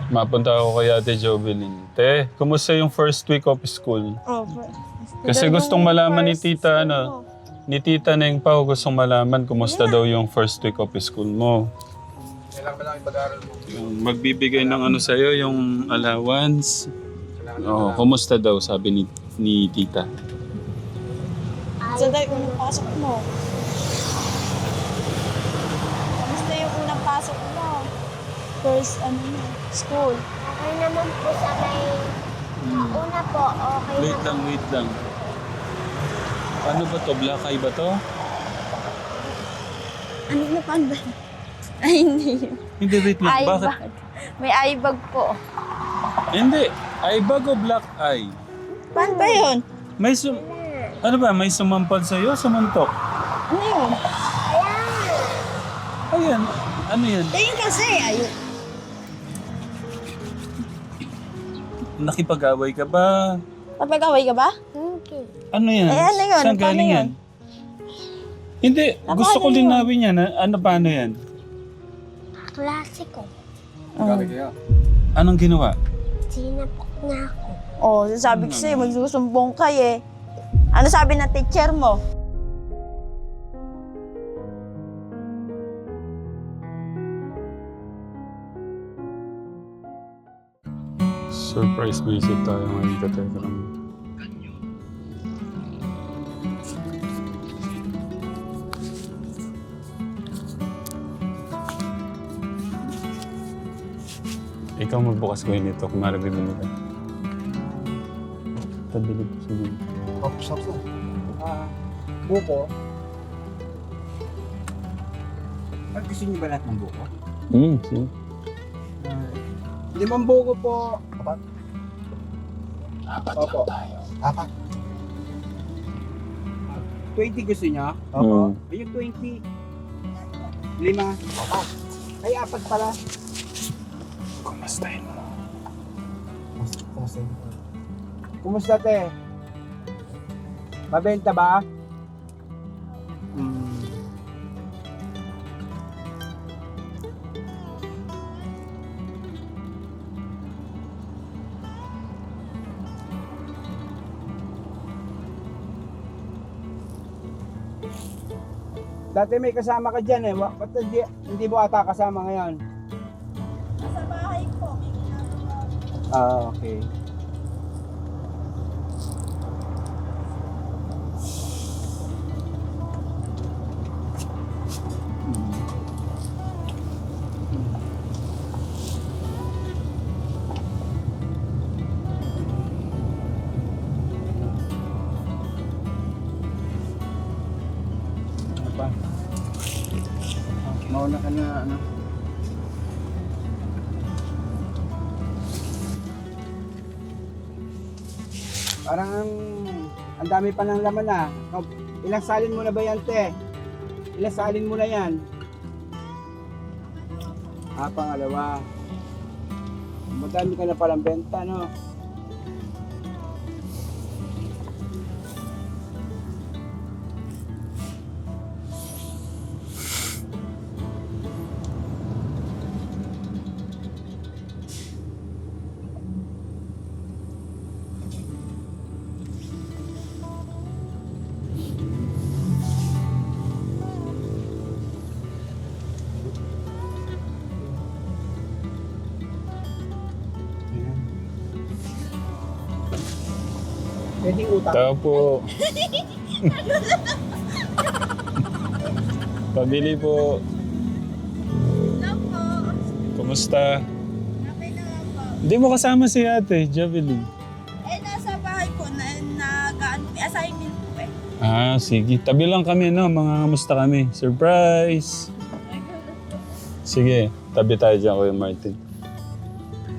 Mapunta ako kay Ate Jovelyn. Te, kumusta yung first week of school? Opo. Kasi gustong malaman ni Tita, ni Tita Neng Pao, gustong malaman kumusta daw yung first week of school mo. Kailangan ba lang ipag-aaral mo? Yung magbibigay ng ano sa'yo, yung allowance. Oh, kumusta daw, sabi ni Tita. Sa dahil unang pasok mo. Kamusta yung unang pasok mo? First, school. Okay naman po sa may... Una po, okay naman. Wait lang. Paano ba to? Black eye ba to? Ano na pa ba? Ay, hindi. Hindi, wait lang. Eye Bakit? bag. May eye bag po. Hindi. Eye bag o black eye? Paano ba yun? Ano ba? May sumampal sa'yo? Sumuntok? Ano yun? Ayan. Ano yan? Tingin kasi, ayun. Nakipag-away ka ba? Napag-away ka ba? Okay. Ano yan? Eh, ano yun? Saan Paano galing yun? yan? Hindi. Gusto ko Paano yun? linawin yan. Paano yan? Klasiko. Gabi kayo. Anong ginawa? Sinapok na ako. Oh, sabi ko sa'yo, magsusumbong ka eh. Ano sabi ng teacher mo? Surprise visit tayo ngayon ka Telegram. Ikaw magbukas ko yun ito kung marabibili ka. Tabili ko sa mga. Stop na. Buko. Gusto niyo ba lahat ng buko? Sige. 5 buko po. Apat? Apat Opo. lang tayo. Apat. 20 gusto niya? Mm. Yung 20. 5. Apat. Ay, apat pala. Kumustahin mo? Kumusta, te? Mabenta ba? Dati may kasama ka dyan eh. Ba't hindi mo ata kasama ngayon? Nasa bahay ko. Okay. Ano pa? Mauna ka na, ano? Parang ang dami pa ng laman na. Ilang salin mo na ba yan, te? Ilang salin mo na yan? Pangalawa. Madami ka na palang benta, no? Pwedeng utang. Tao po. Pabili po. Hello po. Kumusta? Okay naman po. Hindi mo kasama si Ate Jovelyn. Eh, nasa bahay ko na assignment po eh. Sige. Tabi lang kami, no? Mga kamusta kami. Surprise! Sige, tabi tayo dyan, Kuya Martin.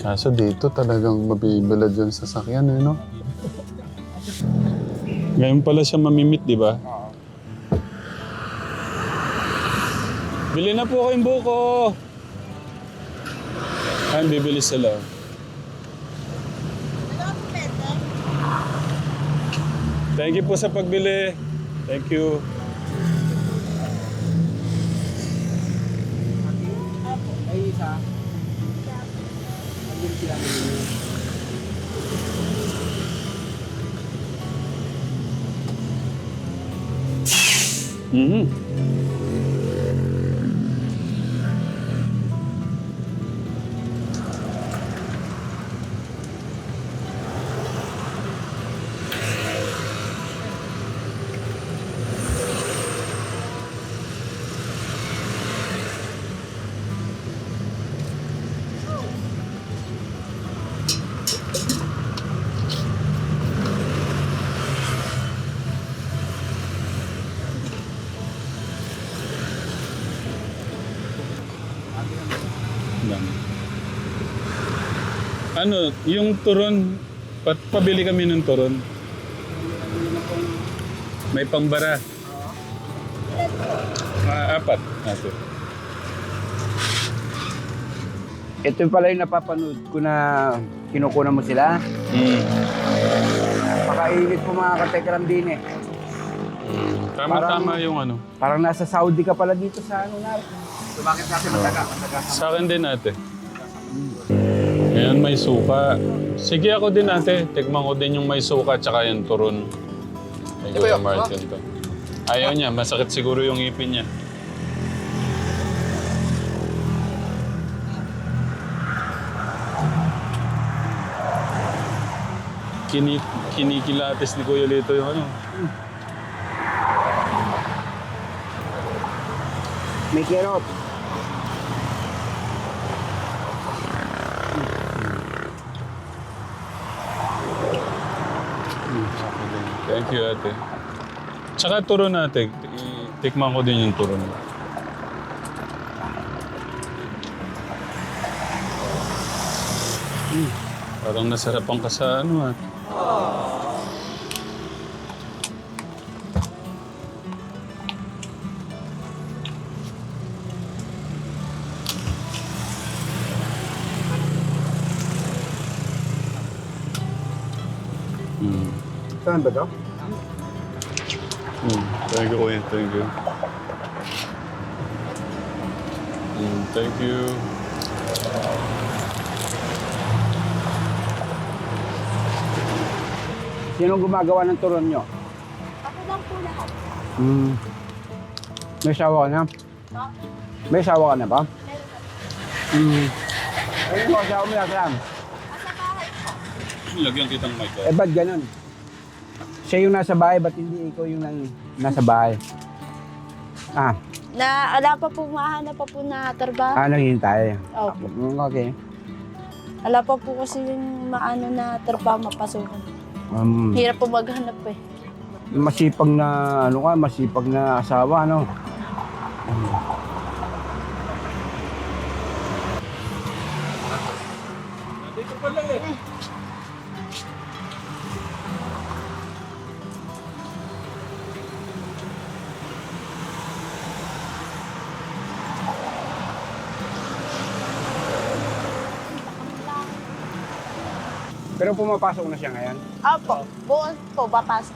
Kaso dito talagang mabibilad yung sasakyan, eh, no? Ngayon pala siya mamimit, di ba? Bili na po kayong buko. Bibili sila. Thank you po sa pagbili. Thank you. Ay, isa. sila. Mhm. Dami. Ano, yung turon, pabili kami ng turon. May pangbara. Apat. Ate. Ito pala yung napapanood ko na kinukunan mo sila. Pakainit po mga katekram din eh. Tama-tama yung ano. Parang nasa Saudi ka pala dito sa ano na. Bakit natin mataga? Sa akin din ate. Ayan, may suka. Sige ako din ate. Tikman ko din yung may suka tsaka yung turon. Ay, Kuya Martin to. Ayaw niya. Masakit siguro yung ipin niya. Kinikilates ni Kuya Lito yung ano. May kerot. Thank you ate. Tsaka turon ate. Tikman ko din yung turon. Parang nasarapan ka sa ano ate. Saan ba to? Thank you, Kuya. Thank you. Thank you. Sinong gumagawa ng turon nyo? Ako lang po lahat. May sawa ka na? May sawa ka na ba? Ayun mo, sawa mo na lang. Nasa bahay po. Lagyan kitang mic. Eh, ba't ganun? Siya yung nasa bahay, ba't hindi ikaw yung nasa bahay? Ah, Wala pa po, mahanap pa po na trabaho. naghihintay. Opo. Okay. Wala pa po kasi yung maano na trabaho mapasukan. Hirap po maghanap eh. Masipag na, ano ka, masipag na asawa, ano? Dito pala eh. Pero pumapasok na siya ngayon. Opo, bukas po, batas.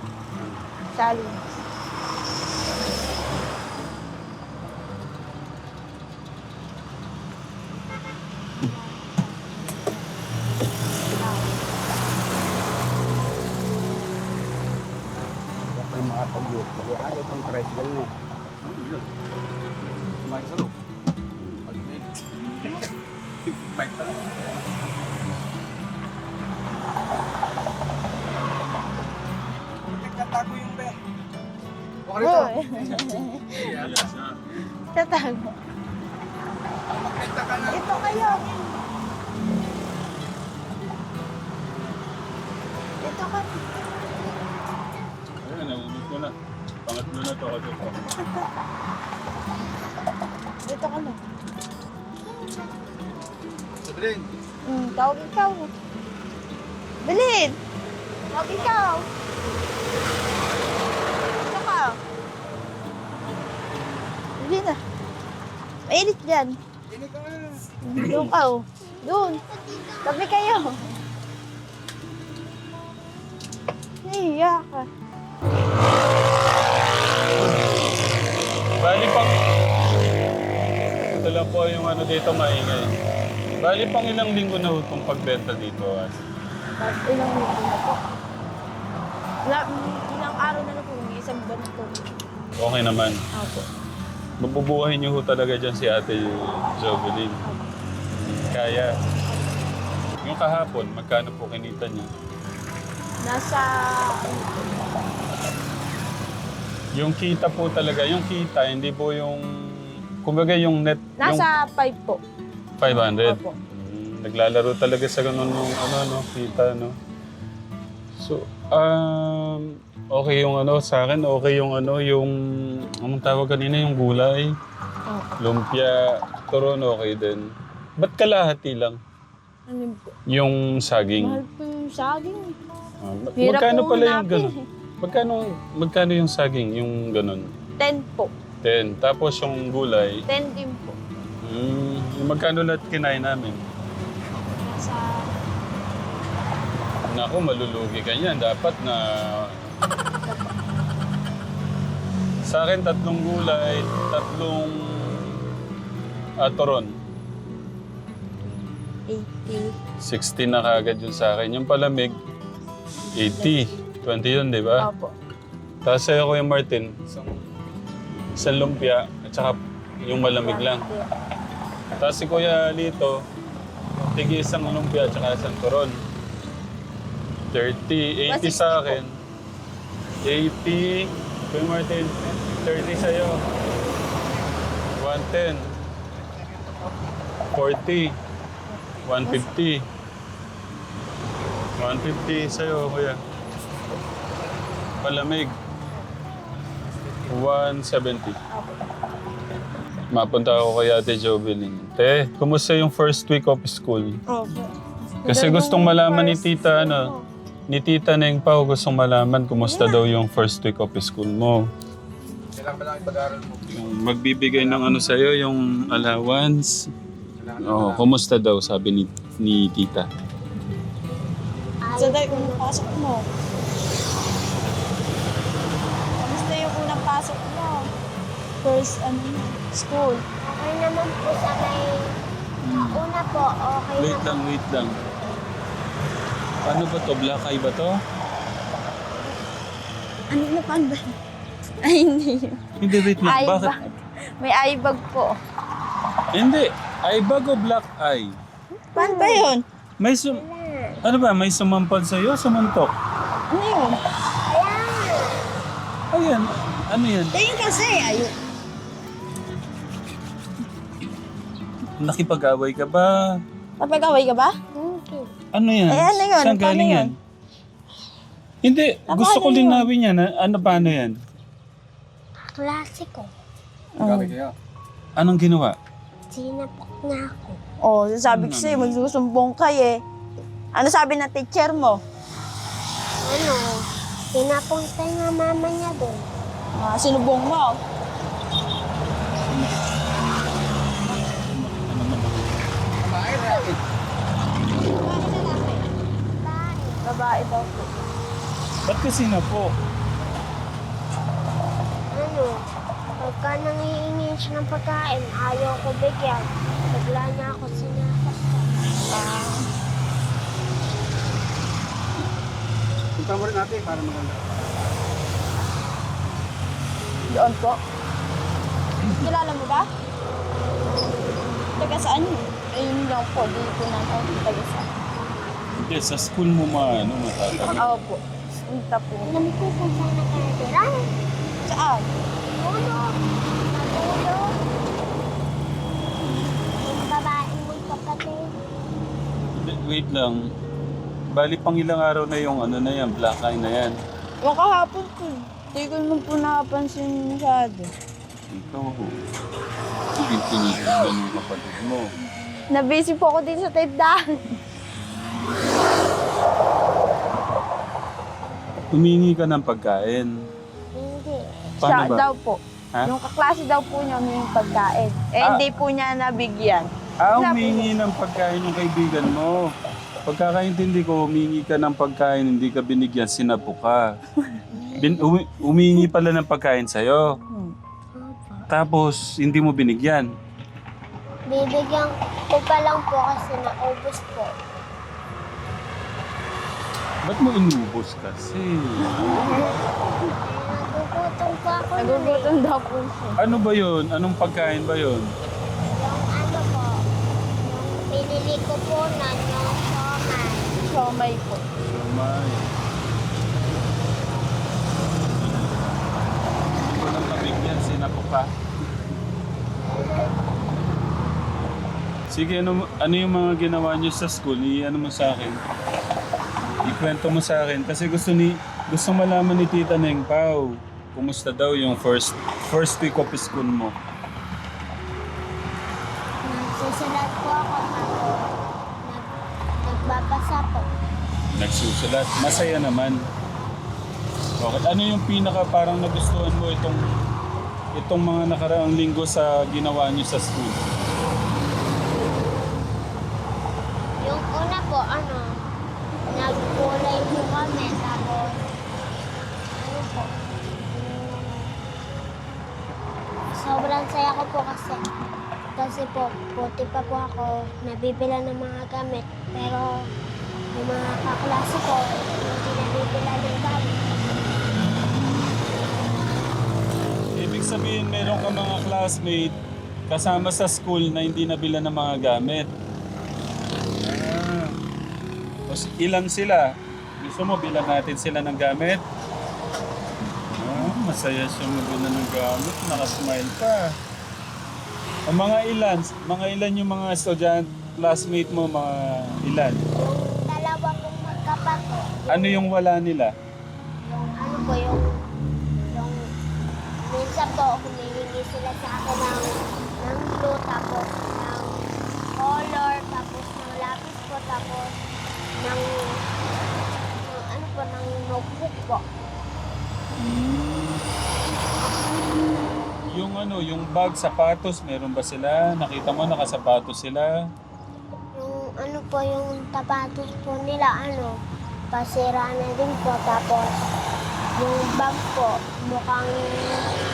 Sali. Baka yung mga pag-yuk. Ano itong tricycle mo? Nagtatago yung be. Uy. Tatago. Magkita ka na. Ito kayo. Ito ka. Ayan, naunod ko na. Pangatlo na to ako dito. Dito ka na. Sabihin. Tawag ikaw. Bilhin. Tawag ikaw. Ito ka. Bilhin na. Mainit dyan. Ini ka na. Doon ka oh. Doon. Tabi kayo. Nahiya ka. Bali pang... Ito lang po yung ano dito maingay. Bali pang ilang linggo na ho itong pagbenta dito. Tapos ilang minuto na po. Ilang araw na po, may isang buwan na po. Okay naman. Opo. Mabubuhay niyo ho talaga dyan si Ate Jovelyn. Kaya. Yung kahapon, magkano po kinita niya? Nasa, Yung kita po talaga, yung kita, hindi po yung, kumbaga yung net, nasa 5 po. yung 500. Opo. Naglalaro talaga sa ganun yung kita, no? So, okay yung sa akin, okay yung anong tawag kanina, yung gulay, Opo. lumpia, turon, okay din. Ba't kalahati lang? Ano yun po? Yung saging. Mahal po yung saging. Magkano Hirap po pala yung hanapin ganun? Magkano yung saging, yung ganun? 10 po. 10. Tapos yung gulay, 10 din po. magkano lahat kinain namin? Nasa, Naku, malulugi ka niyan. Dapat na... Sa akin, 3 gulay, 3 turon. 80. 60 na kagad yun sa akin. Yung palamig, 80. 20 yun, di ba? Opo. Tapos sa'yo, Kuya Martin, isang lumpia, at saka yung malamig lang. Tapos si Kuya Lito, tigi isang lumpia at saka isang turon. 30, 80 sa akin. 80, Kuya Martin, 30 sa'yo. 110. 40. 150. 150 sa'yo, Kuya. Palamig. 170. Mapunta ako kay Ate Jovelyn. Te, kumusta yung first week of school? Opo. Kasi gustong malaman ni Tita, ni Tita Neng Pao, gustong malaman kumusta daw yung first week of school mo. Kailangan ba lang ipag-aaral mo? Yung magbibigay ng sa'yo, yung allowance. Oh, kumusta daw, sabi ni Tita. Sa dahil unang pasok mo. Kamusta yung unang pasok mo? First, school. Okay naman po sa may una po, okay naman. Wait lang. Ano ba to? Black eye ba to? Ano na pa ba? Ay, hindi yun. Hindi, wait lang. Eye Bakit? bag. May eye bag po. Hindi. Eye bag o black eye? Paano ba yun? May ano ba? May sumampal sa'yo? Sumuntok? Ano yun? Ayan. Ano yan? Tingin kasi, ayun. Nakipag-away ka ba? Papag-away ka ba? Hindi. Ano yan? Eh, ano yun? Saan Paano galing yun? yan? Hindi. Gusto ko Paano yun? linawin yan. Paano yan? Klasiko. Magkakit kayo. Anong ginawa? Sinapok niya ako. Oh, sabi ko sa'yo, magsusumbong kayo eh. Ano sabi ng teacher mo? Ano? Pinapunta nga mama niya doon. Sinubong mo. Babae daw po. Ba't kasi na po? Ano? Pagka nangihingi siya ng pagkain, ayaw ko bigyan. Bigla niya ako sinasaktan. Punta mo rin natin para maganda. Doon po. Kilala mo ba? Taga saan yun? Ayun lang po, dito na ako. Taga saan? Hindi, sa school mo matatag. Oo po. Punta po. Alam ko kung saan nakatira. Saan? Ulo. Ulo. Yung babae mong kapatid. Wait lang. Bali pang ilang araw na yung na yan, black eye na yan. Yung kahapon po. Hindi ko naman po nakapansin masyado. Ikaw, pinigil ng kapatid mo. Nabisi po ako dito sa tindahan. Humingi ka ng pagkain. Hindi. Paano Siya ba? daw po. Ha? Yung kaklase daw po niya may pagkain. Hindi po niya nabigyan. Humingi ng pagkain yung kaibigan mo. Pagkakaintindi ko, humingi ka ng pagkain, hindi ka binigyan, sinapo ka. Humingi pala ng pagkain sa'yo. Tapos, hindi mo binigyan. Bibigyan ko pa lang po kasi naubos po. Ba't mo inubos kasi? Nagugutom po ako. Nagugutom daw po siya. Ano ba yun? Anong pagkain ba yun? Yung ano po, yung pinili ko po na yung siomay. Siomay po. May. Walang kabigyan, sinapo pa. Sige, ano yung mga ginawa niyo sa school? Ano mo sa akin? Ikwento mo sa akin. Kasi gusto malaman ni Tita Neng Pao. Kumusta daw yung first week of school mo? Nagsusulat po ako nagbabasa po. Nagsusulat. Masaya naman. Okay. Ano yung pinaka parang nagustuhan mo itong mga nakaraang linggo sa ginawa niyo sa school? Yung una po, nagkulay po kami. Tapos, ano po, sobrang saya ko po kasi po, puti pa po ako, nabibila ng mga gamit. Pero, yung mga kaklase ko, hindi nabibila ng gamit. Ibig sabihin, meron ka mga classmate kasama sa school na hindi nabila ng mga gamit. Tapos ilan sila? Gusto mo bilang natin sila ng gamit? Masaya siya mabila ng gamit. Nakasmile pa. O mga ilan yung mga estudyant, classmate mo, mga ilan? Yung dalawa pong magkapatid. Ano yung wala nila? Yung ano po, yung minsan po, humihingi sila sa akin ng glue, tapos ng color, tapos ng lapis po, tapos ng notebook po. Yung bag, sapatos, meron ba sila? Nakita mo nakasapatos sila? Yung ano po, yung tapatos po nila, pasira na din po, tapos yung bag po, mukhang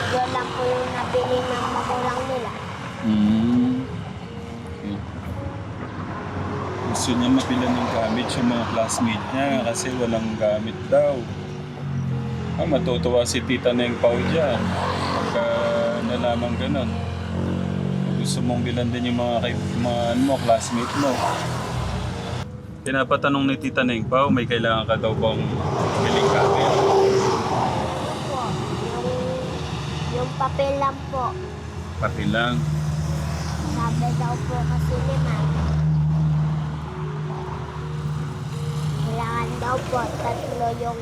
yun lang po yung nabili ng magulang nila. Okay. Gusto niya mabilan ng gamit yung mga classmate niya kasi walang gamit daw. Matutuwa si Tita Neng Pao dyan pagka nalaman ganun. Gusto mong bilan din yung mga classmate mo. Pinapatanong ni Tita Neng Pao, may kailangan ka daw bang biling gamit? Po, yung papel lang po. Pati lang. Sabi daw po kasi ni Ma'am. Kailangan daw po, tatlo yung...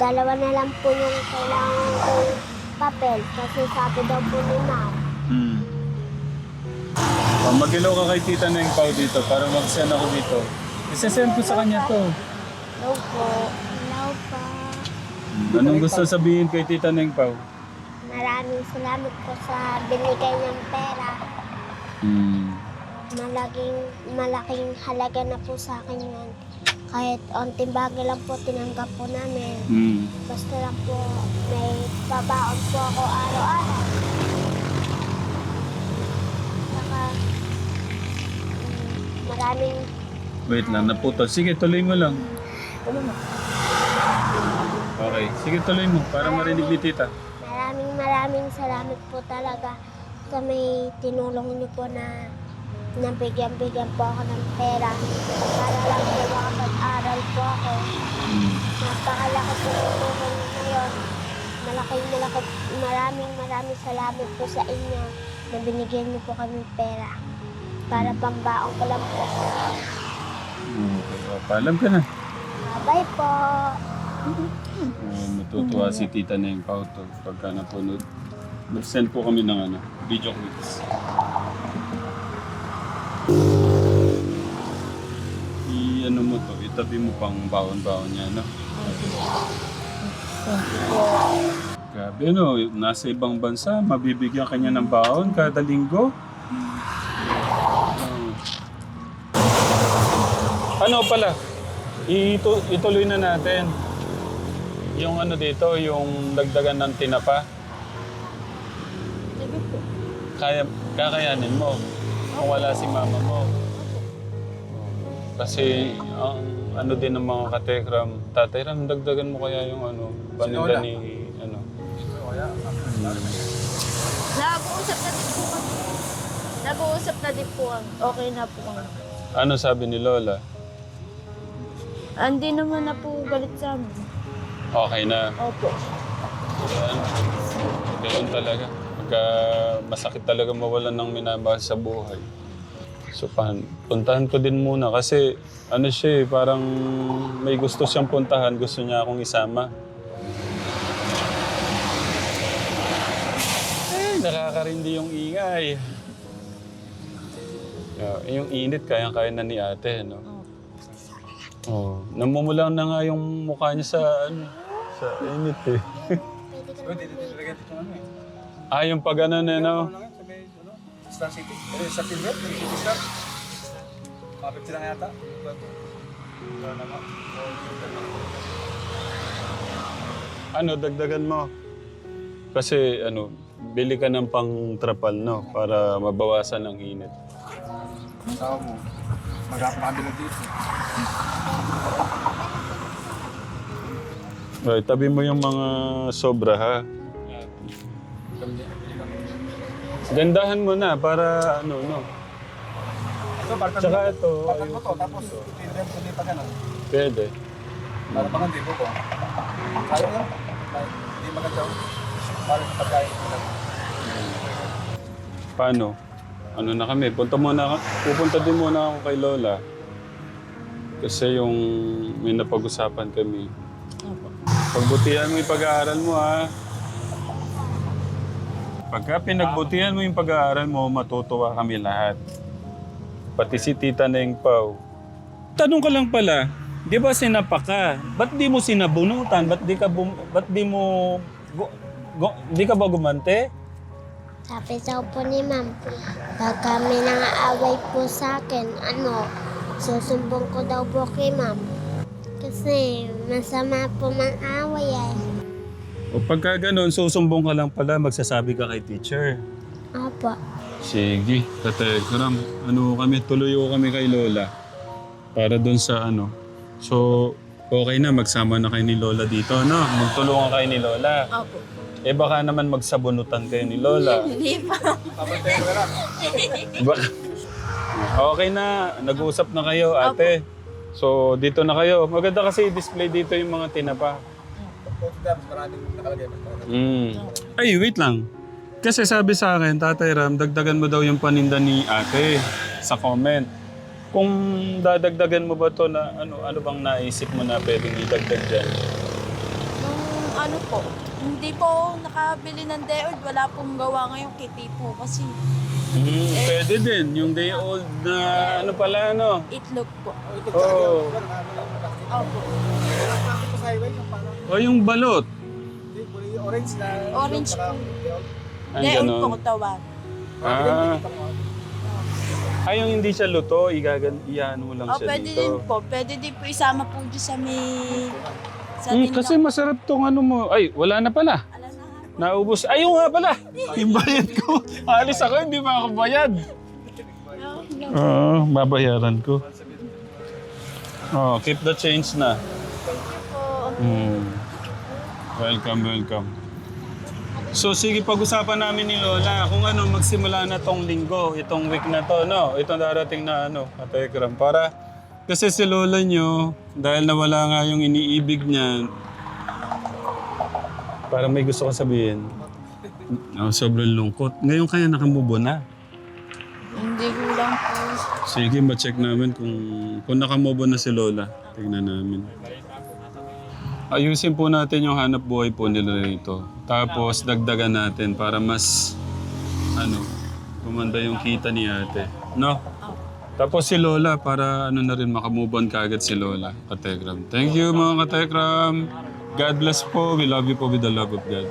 Dalawa na lang po yung kailangan kong papel kasi sabi daw po ni Ma'am. Mag-ilaw ka kay Tita Neng Pao dito para mag-send ako dito. Isasend ko sa kanya to. Hello po. Hello po. Anong gusto sabihin kay Tita Neng Pao? Maraming salamat po sa binigay niyang pera. Malaking halaga na po sa akin yan. Kahit onting bagay lang po tinanggap po namin. Basta lang po may babaon po ako araw-araw. Saka maraming... Wait lang, naputol. Sige, tuloy mo lang. Okay, sige tuloy mo para marinig ni Tita. Maraming salamat po talaga sa may tinulong niyo po na nabigyan po ako ng pera para lang po makapag-aral po ako. Napakalaki po ng tulong ngayon. Maraming salamat po sa inyo na binigyan niyo po kami pera para pambaon ko lang po. Okay, paalam ka na. Bye po. Matutuwa si Tita Neng Pao to pagka napunod. Mag-send po kami ng video clips. I-ano mo to, itabi mo pang baon-baon niya, no? Grabe, nasa ibang bansa, mabibigyan kanya ng baon kada linggo. Ano pala, ituloy na natin. Yung dito, yung dagdagan ng tinapa. Kakayanin mo. kung wala si mama mo. Kasi ang ano din ng mga katekram, Tatay Ram, dagdagan mo kaya yung ano, paninda ni ano. Nag-uusap na din po kami. Nag-uusap na din po kami. Okay na po kami. Ano sabi ni Lola? Hindi naman na po galit sa amin. Okay na. Opo. Yan. Ganun talaga. Pagka masakit talaga mawalan ng minamahal sa buhay. So, puntahan ko din muna kasi ano siya parang may gusto siyang puntahan. Gusto niya akong isama. Nakakarindi yung ingay. Yung init, kayang-kaya na ni ate, no? Oh, namumulang na nga yung mukha niya sa sa init eh. Yung pag ano na, no? Star City. Sa Silver, City Star. Mapit sila nga yata. Ano, dagdagan mo. Kasi ano, bili ka ng pang-trapal, no? Para mabawasan ang init. Tao mo. Magkakabilo dito. Okay, tabi mo yung mga sobra, ha? Gandahan mo na para ano, no? Ito, parang Tsaka ito, parang mo to, tapos pinrem ko din pa gano'n. pwede. Para pang hindi ko. Kaya yun. Hindi maganda. Para sa pagkain. Paano? Ano na kami? Pupunta din muna ako kay Lola. Kasi yung may napag-usapan kami. Pagbutihan mo yung pag-aaral mo, ha? Pagka pinagbutihan mo yung pag-aaral mo, matutuwa kami lahat. Pati si Tita Neng Pao. Tanong ka lang pala, di ba sinapa ka? Ba't di mo sinabunutan? Ba't di ka di ka ba gumante? Sabi daw po ni ma'am, pag kami nangaaway po sa akin, susumbong ko daw po kay ma'am. Kasi masama po mang-away eh. O pagka ganun, susumbong ka lang pala, magsasabi ka kay teacher. Opo. Sige, katekram. Tuloy kami kay Lola. Para doon sa ano. So, okay na, magsama na kayo ni Lola dito, no? Magtulungan kayo ni Lola. Opo. Eh baka naman magsabunutan kayo ni Lola. Hindi pa. Okay na, nag-uusap na kayo, ate. So, dito na kayo. Maganda kasi i-display dito yung mga tinapa. Maraming nakalagay. Ay, wait lang. Kasi sabi sa akin, Tatay Ram, dagdagan mo daw yung paninda ni ate sa comment. Kung dadagdagan mo ba to na ano bang naisip mo na pwedeng idagdag dyan? Ano po, hindi po nakabili ng day old. Wala pong gawa ngayong kiti po kasi Pwede din. Yung day old na ano pala, no? itlog po. Oo. Opo. Sa highway, yung parang O yung balot. orange na. Orange po. Ay, Day old po ganun. ko tawag. Yung hindi siya luto, iyan mo lang siya Pwede dito. din po. Pwede din po isama po dyan sa may... Sa tindahan. Kasi masarap tong ano mo. Ay, wala na pala. Alam na nga. Naubos. Ayun nga pala. Yung bayad ko. Alis ako, hindi pa ako bayad. Oo, babayaran ko. Keep the change na. Welcome. So sige, pag-usapan namin ni Lola kung ano magsimula na tong linggo, itong week na to, no? Itong darating na katekram. Para, kasi si Lola nyo, dahil nawala nga yung iniibig niya, parang may gusto ko sabihin. Sobrang lungkot. Ngayon kaya nakamubo na. Hindi ko lang po. Sige, ma-check namin kung nakamubo na si Lola. Tingnan namin. Ayusin po natin yung hanap buhay po nila rito. Tapos dagdagan natin para mas gumanda yung kita ni ate. No? Tapos si Lola para na rin makamove on kaagad si Lola. Katekram. Thank you mga katekram. God bless po. We love you po with the love of God.